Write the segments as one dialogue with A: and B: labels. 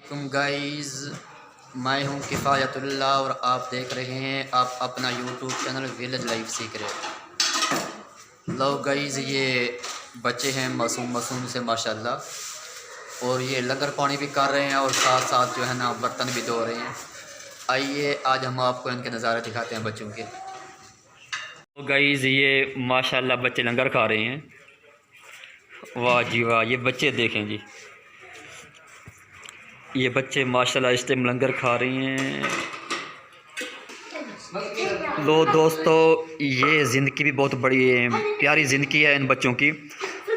A: Guys, मैं हूं किफ़ायतुल्लाह और आप देख रहे हैं आप अपना यूट्यूब चैनल विलेज लाइफ सीख रहे। लो गाइस, ये बच्चे हैं मासूम से माशाल्लाह, और ये लंगर पानी भी कर रहे हैं और साथ साथ जो है ना बर्तन भी धो रहे हैं। आइए आज हम आपको इनके नज़ारे दिखाते हैं बच्चों के। तो गाइस, ये माशाल्लाह बच्चे लंगर खा रहे हैं। वाह जी वाह, ये बच्चे देखें जी, ये बच्चे माशाल्लाह इस टाइम लंगर खा रहे हैं। लो दोस्तों, ये ज़िंदगी भी बहुत बड़ी प्यारी ज़िंदगी है इन बच्चों की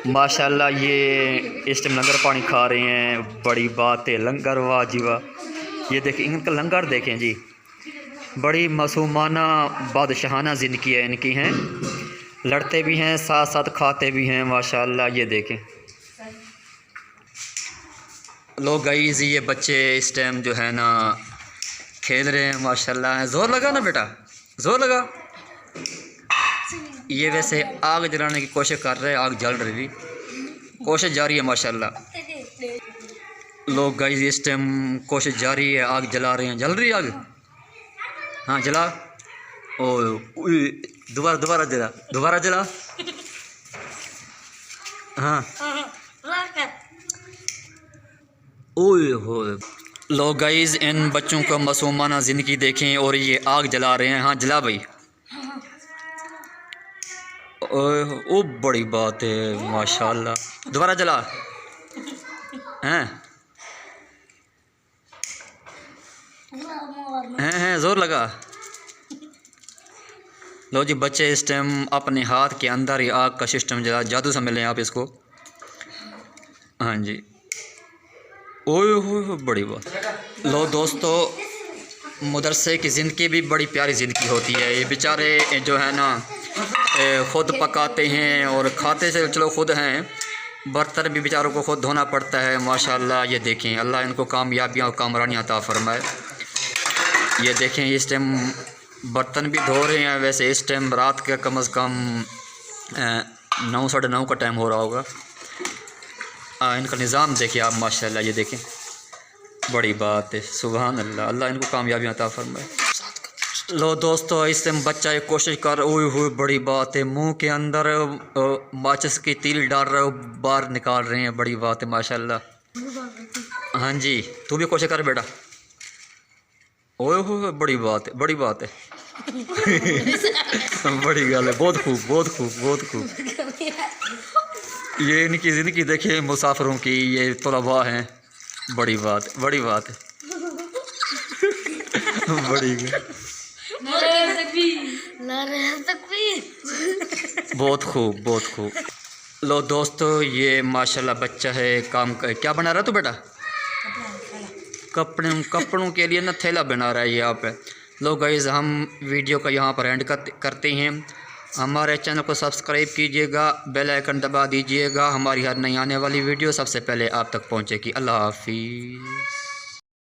A: माशाल्लाह। ये इस टाइम लंगर पानी खा रहे हैं, बड़ी बात है। लंगर, वाह जी वाह, ये देखें इनका लंगर देखें जी, बड़ी मासूमाना बादशाहाना ज़िंदगी है इनकी हैं। लड़ते भी हैं साथ साथ खाते भी हैं माशाल्लाह। ये देखें लोग गाइस, ये बच्चे इस टाइम जो है ना खेल रहे हैं माशाल्लाह। ज़ोर लगा ना बेटा, ज़ोर लगा। ये वैसे आग जलाने की कोशिश कर रहे हैं, आग जल रही थी, कोशिश जारी है माशाल्लाह। लोग गाइस इस टाइम कोशिश जारी है, आग जला रहे हैं। जल रही है आग, हाँ जला। ओ दोबारा जला, दोबारा जला। हाँ ओए हो। लोग गाइस, इन बच्चों का मासूमाना ज़िंदगी देखें और ये आग जला रहे हैं। हाँ जला भाई। ओ बड़ी बात है माशाल्लाह। दोबारा जला हैं, हैं ज़ोर लगा। लो जी, बच्चे इस टाइम अपने हाथ के अंदर ही आग का सिस्टम जला, जादू समझ लें आप इसको। हाँ जी, ओए हो बड़ी बात। लो दोस्तों, मदरसे की ज़िंदगी भी बड़ी प्यारी ज़िंदगी होती है। ये बेचारे जो है ना ख़ुद पकाते हैं और खाते से चलो ख़ुद हैं, बर्तन भी बेचारों को ख़ुद धोना पड़ता है माशाल्लाह। ये देखें, अल्लाह इनको कामयाबियाँ और कामरानियाँ अता फरमाए। ये देखें इस टाइम बर्तन भी धो रहे हैं। वैसे इस टाइम रात का कम से कम 9 साढ़े 9 का टाइम हो रहा होगा। इनका निज़ाम देखिए आप माशाल्लाह। ये देखें, बड़ी बात है, सुभान अल्लाह, अल्लाह इनको कामयाबियाँ अता फरमाए। लो दोस्तों, इस टाइम बच्चा एक कोशिश कर, ओए हुए बड़ी बात है, मुंह के अंदर माचिस की तीली डाल रहे हो, बाहर निकाल रहे हैं, बड़ी बात है माशाल्लाह। हाँ जी, तू भी कोशिश कर बेटा। ओए हो बड़ी बात है, बड़ी बात है। बड़ी गल है, बहुत खूब, बहुत खूब, बहुत खूब। ये इनकी ज़िंदगी देखिए मुसाफिरों की, ये तलबा हैं, बड़ी बात, बड़ी बात है। बड़ी बहुत खूब, बहुत खूब। लो दोस्तों, ये माशाल्लाह बच्चा है, काम क्या बना रहा तू बेटा? कपड़ों के लिए ना थैला बना रहा है ये आप। लोग गाइस, हम वीडियो का यहाँ पर एंड करते हैं। हमारे चैनल को सब्सक्राइब कीजिएगा, बेल आइकन दबा दीजिएगा, हमारी हर नई आने वाली वीडियो सबसे पहले आप तक पहुँचेगी। अल्लाह हाफिज़।